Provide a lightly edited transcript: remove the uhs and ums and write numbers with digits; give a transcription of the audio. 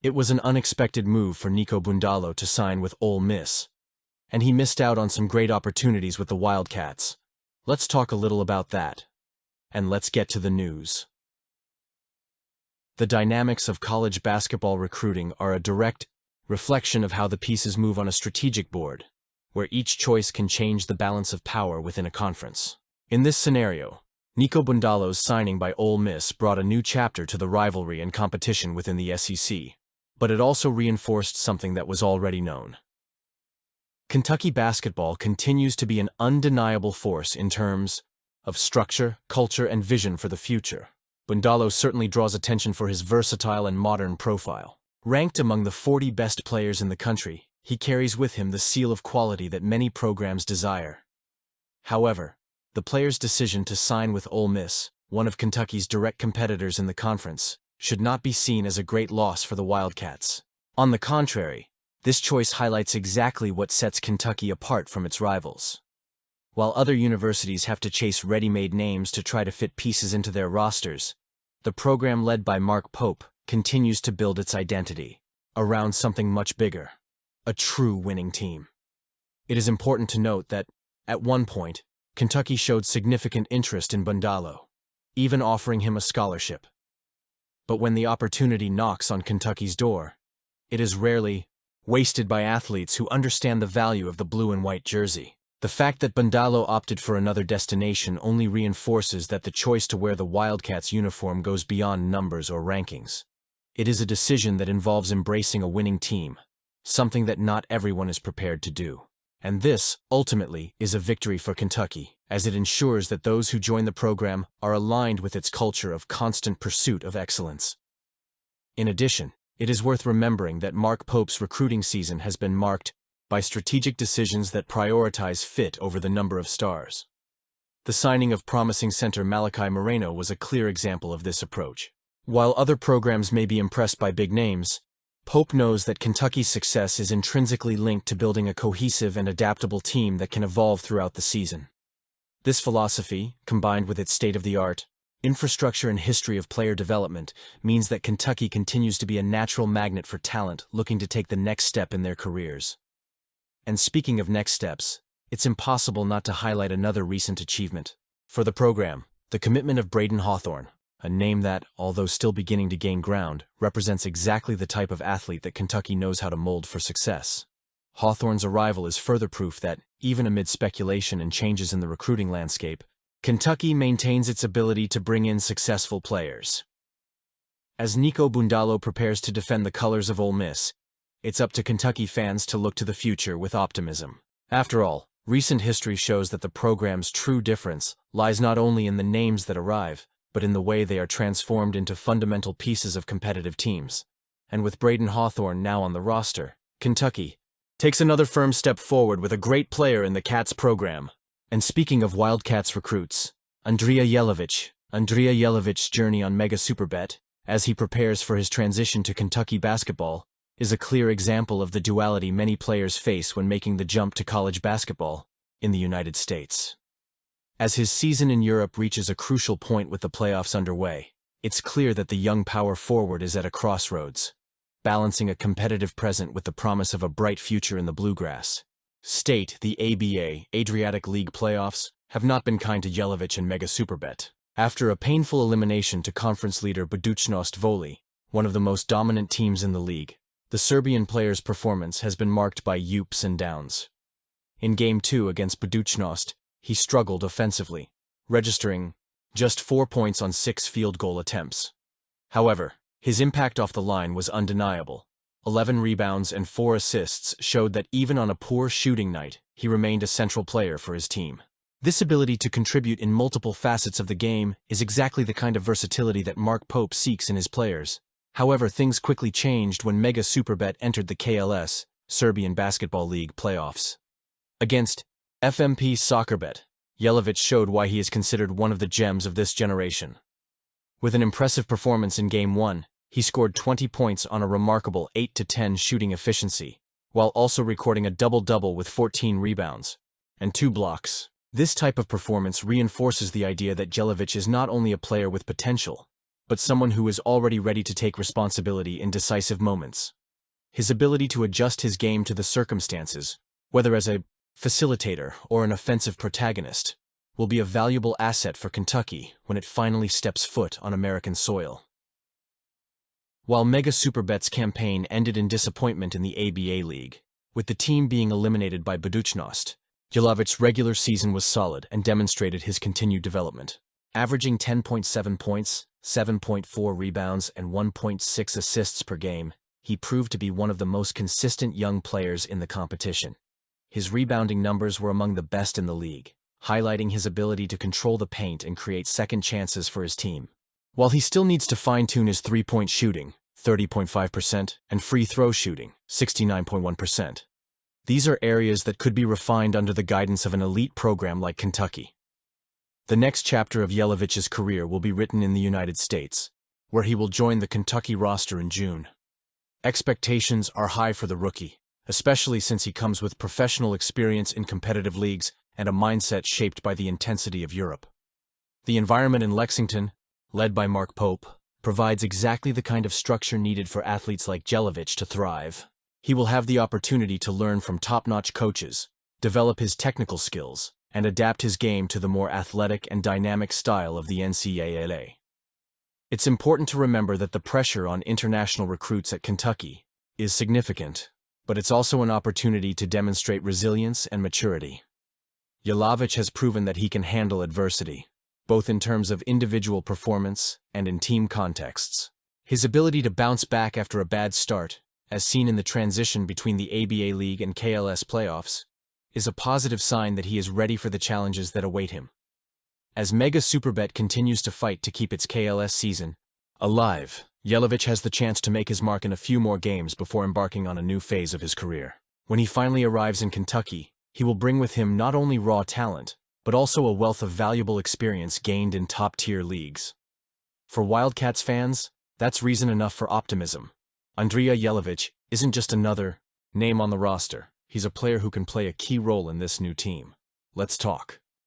It was an unexpected move for Nico Bundalo to sign with Ole Miss, and he missed out on some great opportunities with the Wildcats. Let's talk a little about that. And let's get to the news. The dynamics of college basketball recruiting are a direct reflection of how the pieces move on a strategic board, where each choice can change the balance of power within a conference. In this scenario, Nico Bundalo's signing by Ole Miss brought a new chapter to the rivalry and competition within the SEC, but it also reinforced something that was already known. Kentucky basketball continues to be an undeniable force in terms of structure, culture, and vision for the future. Bundalo certainly draws attention for his versatile and modern profile. Ranked among the 40 best players in the country, he carries with him the seal of quality that many programs desire. However, the player's decision to sign with Ole Miss, one of Kentucky's direct competitors in the conference, should not be seen as a great loss for the Wildcats. On the contrary, this choice highlights exactly what sets Kentucky apart from its rivals. While other universities have to chase ready-made names to try to fit pieces into their rosters, the program led by Mark Pope continues to build its identity around something much bigger, a true winning team. It is important to note that, at one point, Kentucky showed significant interest in Bundalo, even offering him a scholarship. But when the opportunity knocks on Kentucky's door, it is rarely wasted by athletes who understand the value of the blue and white jersey. The fact that Bundalo opted for another destination only reinforces that the choice to wear the Wildcats uniform goes beyond numbers or rankings. It is a decision that involves embracing a winning team, something that not everyone is prepared to do. And this, ultimately, is a victory for Kentucky, as it ensures that those who join the program are aligned with its culture of constant pursuit of excellence. In addition, it is worth remembering that Mark Pope's recruiting season has been marked by strategic decisions that prioritize fit over the number of stars. The signing of promising center Malachi Moreno was a clear example of this approach. While other programs may be impressed by big names, Pope knows that Kentucky's success is intrinsically linked to building a cohesive and adaptable team that can evolve throughout the season. This philosophy, combined with its state-of-the-art infrastructure and history of player development, means that Kentucky continues to be a natural magnet for talent looking to take the next step in their careers. And speaking of next steps, it's impossible not to highlight another recent achievement. For the program, the commitment of Braden Hawthorne, a name that, although still beginning to gain ground, represents exactly the type of athlete that Kentucky knows how to mold for success. Hawthorne's arrival is further proof that, even amid speculation and changes in the recruiting landscape, Kentucky maintains its ability to bring in successful players. As Nico Bundalo prepares to defend the colors of Ole Miss, it's up to Kentucky fans to look to the future with optimism. After all, recent history shows that the program's true difference lies not only in the names that arrive, but in the way they are transformed into fundamental pieces of competitive teams. And with Braden Hawthorne now on the roster, Kentucky takes another firm step forward with a great player in the Cats program. And speaking of Wildcats recruits, Andrea Yelovich's journey on Mega Superbet, as he prepares for his transition to Kentucky basketball, is a clear example of the duality many players face when making the jump to college basketball in the United States. As his season in Europe reaches a crucial point with the playoffs underway, it's clear that the young power forward is at a crossroads, balancing a competitive present with the promise of a bright future in the Bluegrass. The ABA, Adriatic League playoffs, have not been kind to Yelovich and Mega Superbet. After a painful elimination to conference leader Budućnost Voli, one of the most dominant teams in the league, the Serbian player's performance has been marked by ups and downs. In Game 2 against Budućnost, he struggled offensively, registering just 4 points on 6 field goal attempts. However, his impact off the line was undeniable. 11 rebounds and 4 assists showed that even on a poor shooting night, he remained a central player for his team. This ability to contribute in multiple facets of the game is exactly the kind of versatility that Mark Pope seeks in his players. However, things quickly changed when Mega Superbet entered the KLS, Serbian Basketball League, playoffs. Against FMP Soccerbet, Yelovich showed why he is considered one of the gems of this generation. With an impressive performance in Game 1, he scored 20 points on a remarkable 8-10 shooting efficiency, while also recording a double-double with 14 rebounds and 2 blocks. This type of performance reinforces the idea that Yelovich is not only a player with potential, but someone who is already ready to take responsibility in decisive moments. His ability to adjust his game to the circumstances, whether as a facilitator or an offensive protagonist, will be a valuable asset for Kentucky when it finally steps foot on American soil. While Mega Superbet's campaign ended in disappointment in the ABA League, with the team being eliminated by Budućnost, Yelovich's regular season was solid and demonstrated his continued development. Averaging 10.7 points, 7.4 rebounds, and 1.6 assists per game, he proved to be one of the most consistent young players in the competition. His rebounding numbers were among the best in the league, highlighting his ability to control the paint and create second chances for his team. While he still needs to fine-tune his three-point shooting, 30.5%, and free throw shooting, 69.1%. These are areas that could be refined under the guidance of an elite program like Kentucky. The next chapter of Yelovich's career will be written in the United States, where he will join the Kentucky roster in June. Expectations are high for the rookie, especially since he comes with professional experience in competitive leagues and a mindset shaped by the intensity of Europe. The environment in Lexington, led by Mark Pope, provides exactly the kind of structure needed for athletes like Yelovich to thrive. He will have the opportunity to learn from top-notch coaches, develop his technical skills, and adapt his game to the more athletic and dynamic style of the NCAA. It's important to remember that the pressure on international recruits at Kentucky is significant, but it's also an opportunity to demonstrate resilience and maturity. Yelovich has proven that he can handle adversity, both in terms of individual performance and in team contexts. His ability to bounce back after a bad start, as seen in the transition between the ABA League and KLS playoffs, is a positive sign that he is ready for the challenges that await him. As Mega Superbet continues to fight to keep its KLS season alive, Yelovich has the chance to make his mark in a few more games before embarking on a new phase of his career. When he finally arrives in Kentucky, he will bring with him not only raw talent, but also a wealth of valuable experience gained in top-tier leagues. For Wildcats fans, that's reason enough for optimism. Andrea Yelovich isn't just another name on the roster. He's a player who can play a key role in this new team. Let's talk.